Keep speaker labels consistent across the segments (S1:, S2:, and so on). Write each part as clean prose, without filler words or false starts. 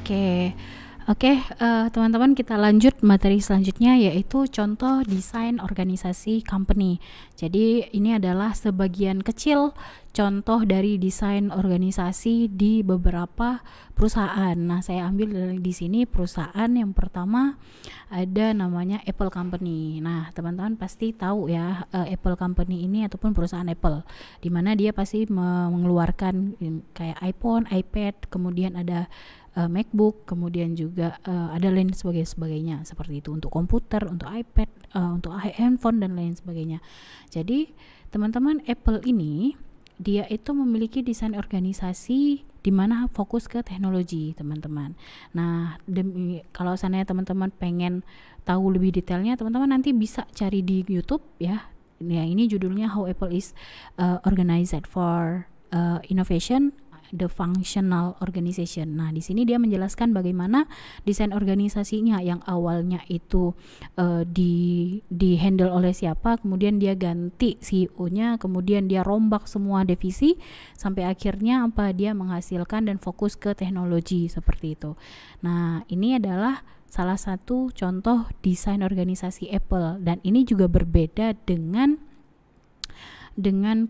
S1: Oke, oke, teman-teman, kita lanjut materi selanjutnya, yaitu contoh desain organisasi company. Jadi ini adalah sebagian kecil contoh dari desain organisasi di beberapa perusahaan. Nah, saya ambil dari di sini perusahaan yang pertama ada namanya Apple Company. Nah, teman-teman pasti tahu ya, Apple Company ini ataupun perusahaan Apple, di mana dia pasti mengeluarkan kayak iPhone, iPad, kemudian ada MacBook, kemudian juga ada lain sebagainya seperti itu, untuk komputer, untuk iPad, untuk handphone dan lain sebagainya. Jadi teman-teman, Apple ini dia itu memiliki desain organisasi di mana fokus ke teknologi, teman-teman. Nah, kalau seandainya teman-teman pengen tahu lebih detailnya, teman-teman nanti bisa cari di YouTube ya. Ya, ini judulnya How Apple is Organized for Innovation, The Functional Organization. Nah, di sini dia menjelaskan bagaimana desain organisasinya yang awalnya itu di handle oleh siapa, kemudian dia ganti CEO-nya, kemudian dia rombak semua divisi sampai akhirnya apa, dia menghasilkan dan fokus ke teknologi seperti itu. Nah, ini adalah salah satu contoh desain organisasi Apple, dan ini juga berbeda dengan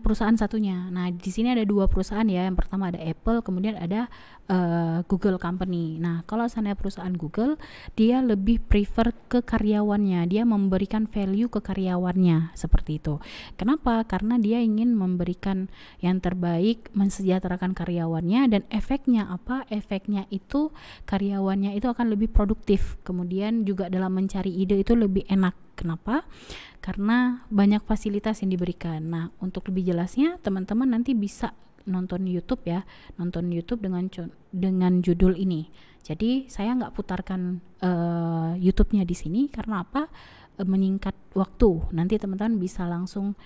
S1: perusahaan satunya. Nah, di sini ada dua perusahaan ya. Yang pertama ada Apple, kemudian ada Google Company. Nah, kalau seandainya perusahaan Google, dia lebih prefer ke karyawannya. Dia memberikan value ke karyawannya seperti itu. Kenapa? Karena dia ingin memberikan yang terbaik, mensejahterakan karyawannya, dan efeknya apa? Efeknya itu karyawannya itu akan lebih produktif. Kemudian juga dalam mencari ide itu lebih enak. Kenapa? Karena banyak fasilitas yang diberikan. Nah, untuk lebih jelasnya teman-teman nanti bisa nonton YouTube ya, nonton YouTube dengan judul ini. Jadi saya nggak putarkan YouTube-nya di sini karena apa? Menyingkat waktu. Nanti teman-teman bisa langsung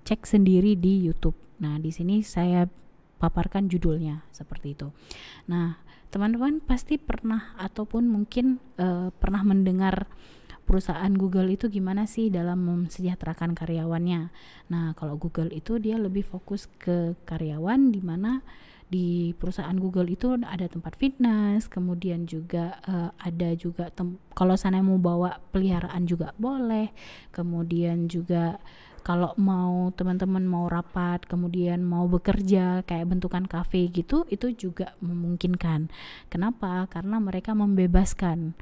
S1: cek sendiri di YouTube. Nah, di sini saya paparkan judulnya seperti itu. Nah, teman-teman pasti pernah ataupun mungkin pernah mendengar perusahaan Google itu gimana sih dalam mensejahterakan karyawannya. Nah, kalau Google itu dia lebih fokus ke karyawan, di mana di perusahaan Google itu ada tempat fitness, kemudian juga ada juga kalau sana mau bawa peliharaan juga boleh, kemudian juga kalau mau teman-teman mau rapat, kemudian mau bekerja kayak bentukan kafe gitu, itu juga memungkinkan. Kenapa? Karena mereka membebaskan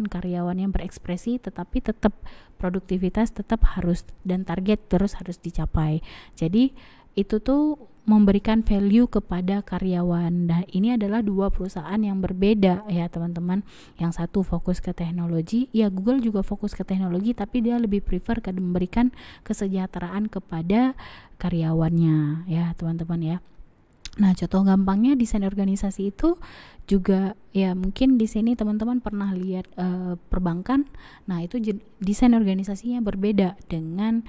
S1: karyawan yang berekspresi, tetapi tetap produktivitas tetap harus, dan target terus harus dicapai. Jadi itu tuh memberikan value kepada karyawan. Dan ini adalah dua perusahaan yang berbeda ya teman-teman. Yang satu fokus ke teknologi, ya Google juga fokus ke teknologi, tapi dia lebih prefer ke memberikan kesejahteraan kepada karyawannya ya teman-teman ya. Nah, contoh gampangnya desain organisasi itu juga ya, mungkin di sini teman-teman pernah lihat perbankan. Nah, itu desain organisasinya berbeda dengan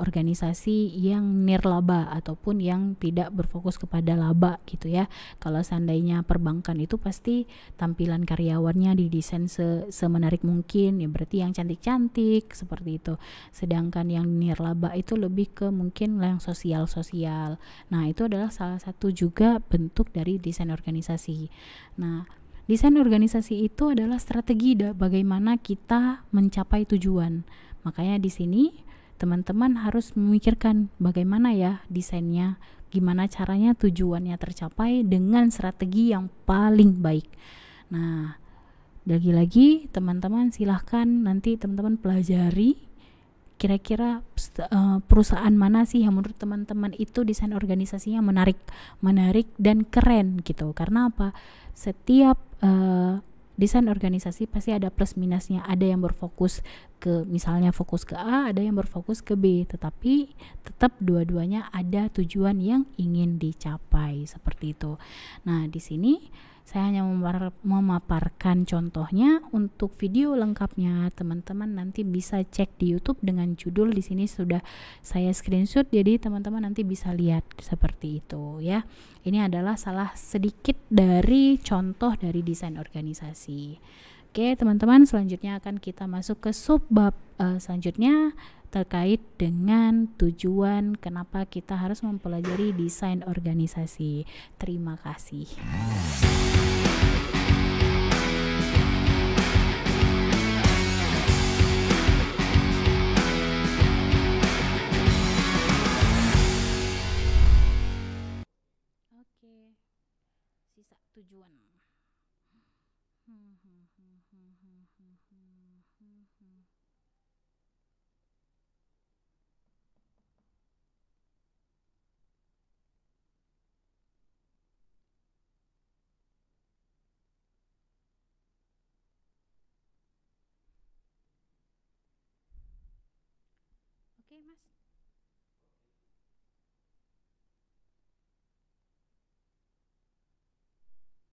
S1: organisasi yang nirlaba ataupun yang tidak berfokus kepada laba gitu ya. Kalau seandainya perbankan itu pasti tampilan karyawannya didesain semenarik mungkin ya, berarti yang cantik-cantik seperti itu. Sedangkan yang nirlaba itu lebih ke mungkin yang sosial-sosial. Nah, itu adalah salah satu juga bentuk dari desain organisasi. Nah, desain organisasi itu adalah strategi bagaimana kita mencapai tujuan. Makanya di sini teman-teman harus memikirkan bagaimana ya desainnya, gimana caranya tujuannya tercapai dengan strategi yang paling baik. Nah, lagi-lagi teman-teman silahkan nanti teman-teman pelajari kira-kira perusahaan mana sih yang menurut teman-teman itu desain organisasinya menarik dan keren gitu. Karena apa? Setiap desain organisasi pasti ada plus minusnya. Ada yang berfokus ke, misalnya fokus ke A, ada yang berfokus ke B, tetapi tetap dua-duanya ada tujuan yang ingin dicapai seperti itu. Nah, di sini saya hanya memaparkan contohnya. Untuk video lengkapnya teman-teman nanti bisa cek di YouTube dengan judul di sini sudah saya screenshot, jadi teman-teman nanti bisa lihat seperti itu ya. Ini adalah salah sedikit dari contoh dari desain organisasi. Oke, teman-teman, selanjutnya akan kita masuk ke subbab selanjutnya terkait dengan tujuan kenapa kita harus mempelajari desain organisasi. Terima kasih. Hmm, hmm, hmm, hmm, hmm, hmm, hmm, hmm, hmm. Oke, Mas.